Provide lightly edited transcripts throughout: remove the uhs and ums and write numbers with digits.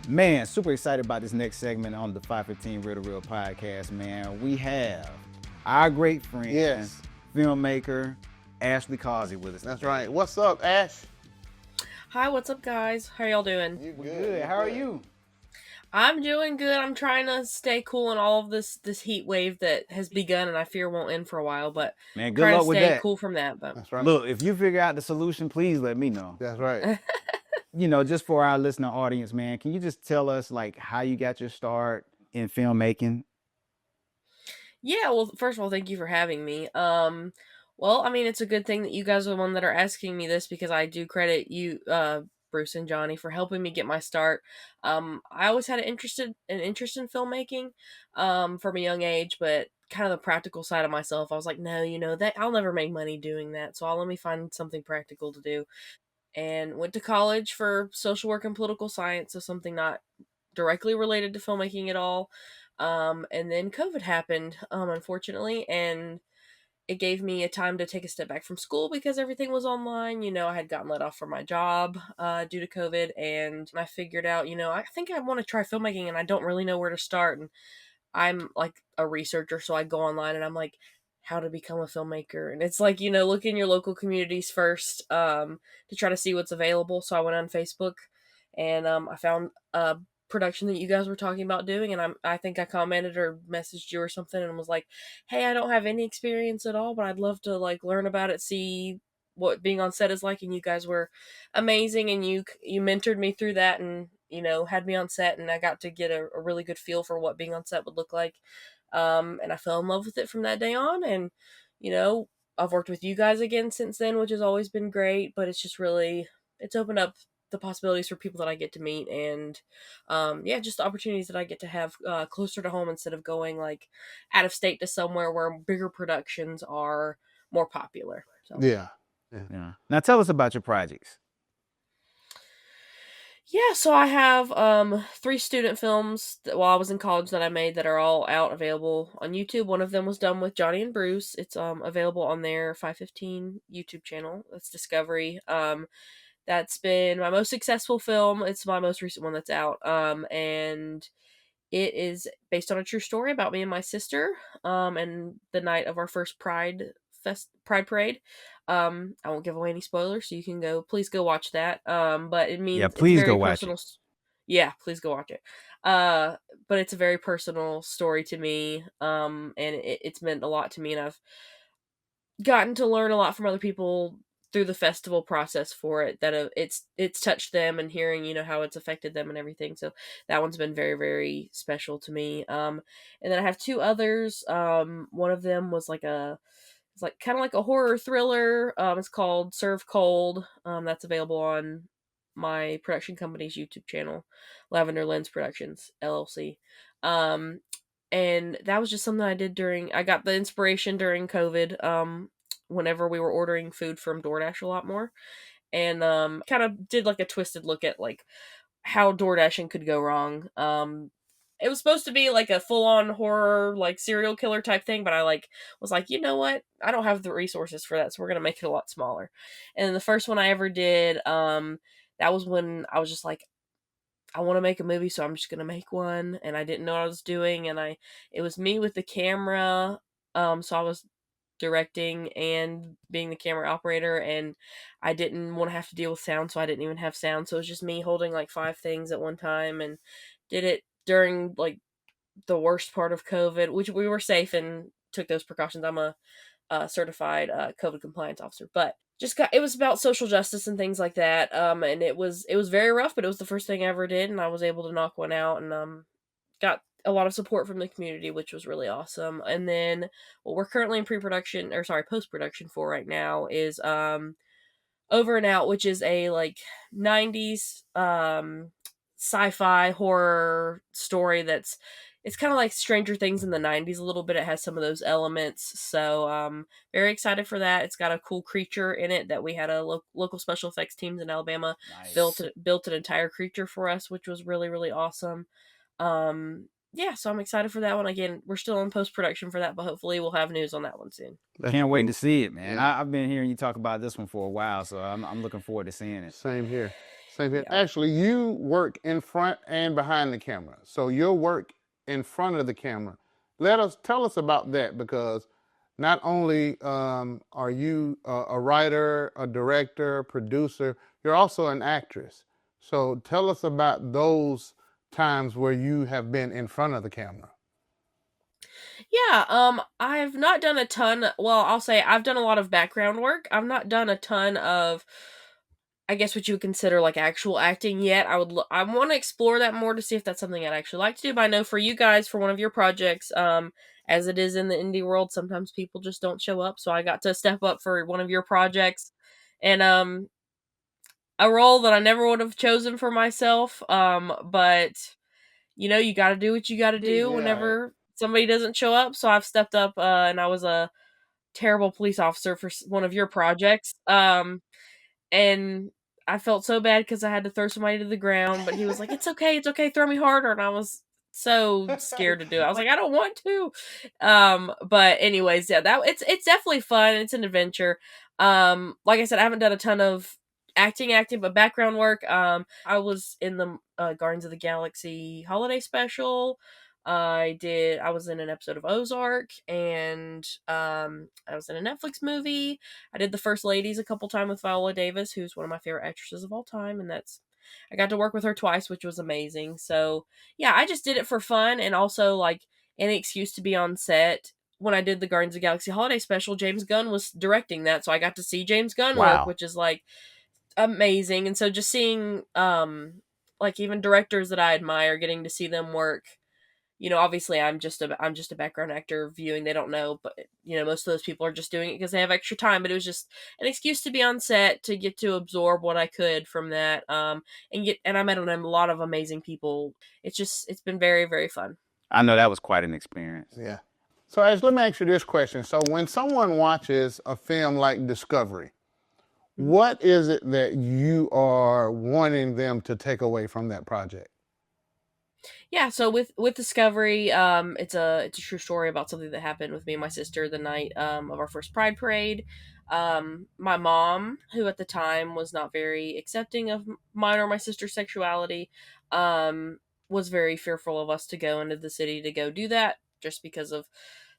Man, super excited about this next segment on the 515 Real to Real podcast, man. We have our great friend, Yes. filmmaker, Ashley Causey with us. That's right. What's up, Ash? Hi, what's up, guys? How y'all doing? You We're good. How are you? I'm doing good. I'm trying to stay cool in all of this heat wave that has begun and I fear won't end for a while, but Man, good trying to luck with stay that. cool from that. But That's right. Look, if you figure out the solution, please let me know. That's right. You know, just for our listener audience, man, can you just tell us like how you got your start in filmmaking? yeah, well, first of all, thank you for having me. Well, I mean, it's a good thing that you guys are the one that are asking me this because I do credit you, Bruce and Johnny, for helping me get my start. I always had an interest in filmmaking, from a young age, but kind of the practical side of myself, I was like, no, that I'll never make money doing that, so let me find something practical to do. And went to college for social work and political science, so something not directly related to filmmaking at all. And then COVID happened, unfortunately, and it gave me a time to take a step back from school because everything was online. I had gotten let off from my job due to COVID, and I figured out, I think I want to try filmmaking, and I don't really know where to start. And I'm like a researcher, so I go online and I'm like, how to become a filmmaker. And it's like, look in your local communities first, to try to see what's available. So I went on Facebook and I found a production that you guys were talking about doing, and I think I commented or messaged you or something and was like, hey, I don't have any experience at all, but I'd love to like learn about it, see what being on set is like. And you guys were amazing, and you mentored me through that, and had me on set, and I got to get a really good feel for what being on set would look like. And I fell in love with it from that day on. And you know I've worked with you guys again since then, which has always been great, but it's just really, it's opened up the possibilities for people that I get to meet, and yeah, just the opportunities that I get to have closer to home instead of going like out of state to somewhere where bigger productions are more popular. So Yeah. Yeah. Now tell us about your projects. yeah, so I have 3 student films that while I was in college that I made that are all out available on YouTube. One of them was done with Johnny and Bruce. It's available on their 515 YouTube channel. That's Discovery. That's been my most successful film. It's my most recent one that's out. And it is based on a true story about me and my sister. And the night of our first Pride Parade. I won't give away any spoilers, so you can please go watch that. But it means it's Please very go watch personal. it. Yeah, please go watch it. But it's a very personal story to me. And it's meant a lot to me, and I've gotten to learn a lot from other people through the festival process for it, that it's touched them, and hearing how it's affected them and everything. So that one's been very, very special to me. And then I have 2 others. One of them was it's like kind of like a horror thriller. It's called Serve Cold. That's available on my production company's YouTube channel, Lavender Lens Productions LLC. Um, and that was just something I did I got the inspiration during COVID. Whenever we were ordering food from DoorDash a lot more, and kind of did like a twisted look at like how DoorDashing could go wrong. It was supposed to be like a full-on horror, like serial killer type thing, but I was like, you know what? I don't have the resources for that, so we're gonna make it a lot smaller. And then the first one I ever did, that was when I was just like, I want to make a movie, so I'm just gonna make one. And I didn't know what I was doing, and it was me with the camera. So I was directing and being the camera operator, and I didn't want to have to deal with sound, so I didn't even have sound. So it was just me holding like 5 things at one time, and did it during like the worst part of COVID, which we were safe and took those precautions. I'm a certified COVID compliance officer, but it was about social justice and things like that. And it was very rough, but it was the first thing I ever did, and I was able to knock one out, and got a lot of support from the community, which was really awesome. And then what we're currently in post production for right now is Over and Out, which is a like 90s sci-fi horror story it's kind of like Stranger Things in the 90s a little bit. It has some of those elements. So very excited for that. It's got a cool creature in it that we had a local special effects teams in Alabama built an entire creature for us, which was really, really awesome. Yeah, so I'm excited for that one. Again, we're still in post-production for that, but hopefully we'll have news on that one soon. Can't wait to see it, man. Yeah. I've been hearing you talk about this one for a while, so I'm looking forward to seeing it. Same here. Same thing. Yeah. Actually, you work in front and behind the camera. So your work in front of the camera. Tell us about that, because not only are you a writer, a director, producer, you're also an actress. So tell us about those times where you have been in front of the camera. Yeah, I've not done a ton. Well, I'll say I've done a lot of background work. I've not done a ton of, I guess, what you would consider like actual acting yet. I want to explore that more to see if that's something I'd actually like to do. But I know for you guys, for one of your projects, as it is in the indie world, sometimes people just don't show up. So I got to step up for one of your projects, and a role that I never would have chosen for myself. But you got to do what you got to do Yeah. whenever somebody doesn't show up. So I've stepped up, and I was a terrible police officer for one of your projects. And I felt so bad because I had to throw somebody to the ground, but he was like, it's okay, throw me harder," and I was so scared to do it. I was like, "I don't want to." But anyways, yeah, it's definitely fun. It's an adventure. Like I said, I haven't done a ton of acting, but background work. I was in the Guardians of the Galaxy holiday special. I was in an episode of Ozark, and I was in a Netflix movie. I did The First Ladies a couple times with Viola Davis, who's one of my favorite actresses of all time, and I got to work with her twice, which was amazing. So yeah, I just did it for fun, and also like any excuse to be on set. When I did the Guardians of the Galaxy holiday special, James Gunn was directing that, so I got to see James Gunn work, Wow. which is like amazing. And so just seeing like even directors that I admire, getting to see them work, obviously I'm just a background actor viewing. They don't know, but most of those people are just doing it because they have extra time. But it was just an excuse to be on set, to get to absorb what I could from that, and I met a lot of amazing people. It's been very, very fun. I know that was quite an experience. Yeah. So, Ash, let me ask you this question. So, when someone watches a film like Discovery, Mhm. what is it that you are wanting them to take away from that project? Yeah, so with Discovery, it's a true story about something that happened with me and my sister the night of our first Pride parade. My mom, who at the time was not very accepting of mine or my sister's sexuality, um, was very fearful of us to go into the city to go do that, just because of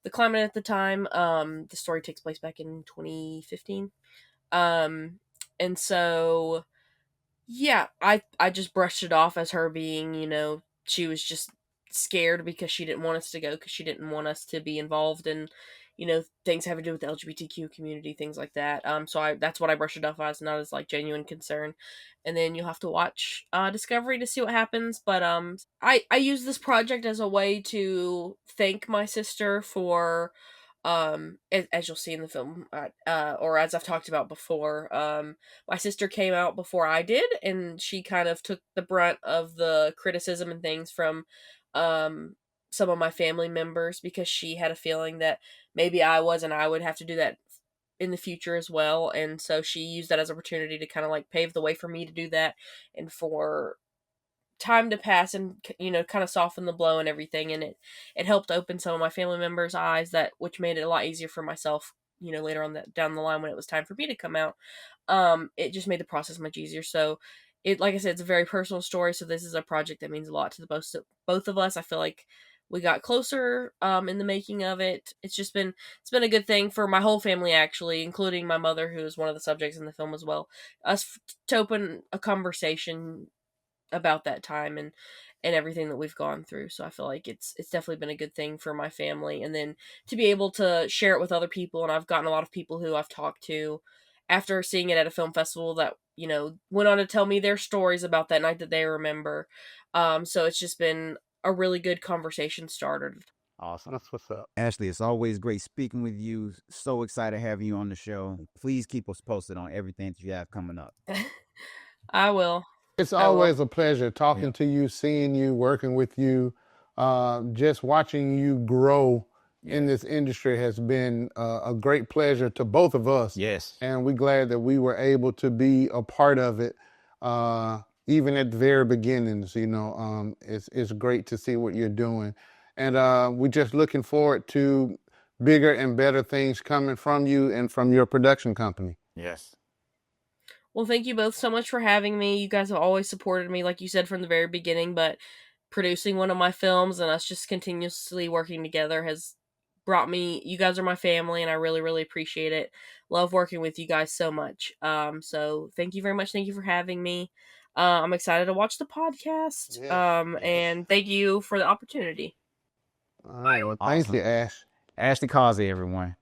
the climate at the time. The story takes place back in 2015, um, and so yeah, I just brushed it off as her being, she was just scared because she didn't want us to go, because she didn't want us to be involved in, things having to do with the LGBTQ community, things like that. So that's what I brushed it off as, not as like genuine concern. And then you'll have to watch Discovery to see what happens. But I use this project as a way to thank my sister for as you'll see in the film, or as I've talked about before, my sister came out before I did, and she kind of took the brunt of the criticism and things from um some of my family members, because she had a feeling that maybe I would have to do that in the future as well. And so she used that as an opportunity to kind of like pave the way for me to do that, and for time to pass, and kind of soften the blow and everything. And it helped open some of my family members' eyes, that which made it a lot easier for myself, later on that down the line, when it was time for me to come out. It just made the process much easier. So it, like I said, it's a very personal story, so this is a project that means a lot to the both of us. I feel like we got closer in the making of it. It's been a good thing for my whole family, actually, including my mother, who is one of the subjects in the film as well, us to open a conversation about that time, and everything that we've gone through. So I feel like it's definitely been a good thing for my family, and then to be able to share it with other people. And I've gotten a lot of people who I've talked to after seeing it at a film festival that went on to tell me their stories about that night that they remember. So it's just been a really good conversation starter. Awesome. That's what's up. Ashley, it's always great speaking with you. So excited having you on the show. Please keep us posted on everything that you have coming up. I will. It's I will. always a pleasure talking to you, seeing you, working with you. Just watching you grow in this industry has been a great pleasure to both of us. Yes. And we're glad that we were able to be a part of it, even at the very beginnings. It's great to see what you're doing. And we're just looking forward to bigger and better things coming from you and from your production company. Yes. Well, thank you both so much for having me. You guys have always supported me, like you said, from the very beginning, but producing one of my films and us just continuously working together has brought me, you guys are my family, and I really, really appreciate it. Love working with you guys so much. So thank you very much. Thank you for having me. I'm excited to watch the podcast. Yes, yes. And thank you for the opportunity. All right. Well, thank Awesome. you, Ash. Ashley Causey, everyone.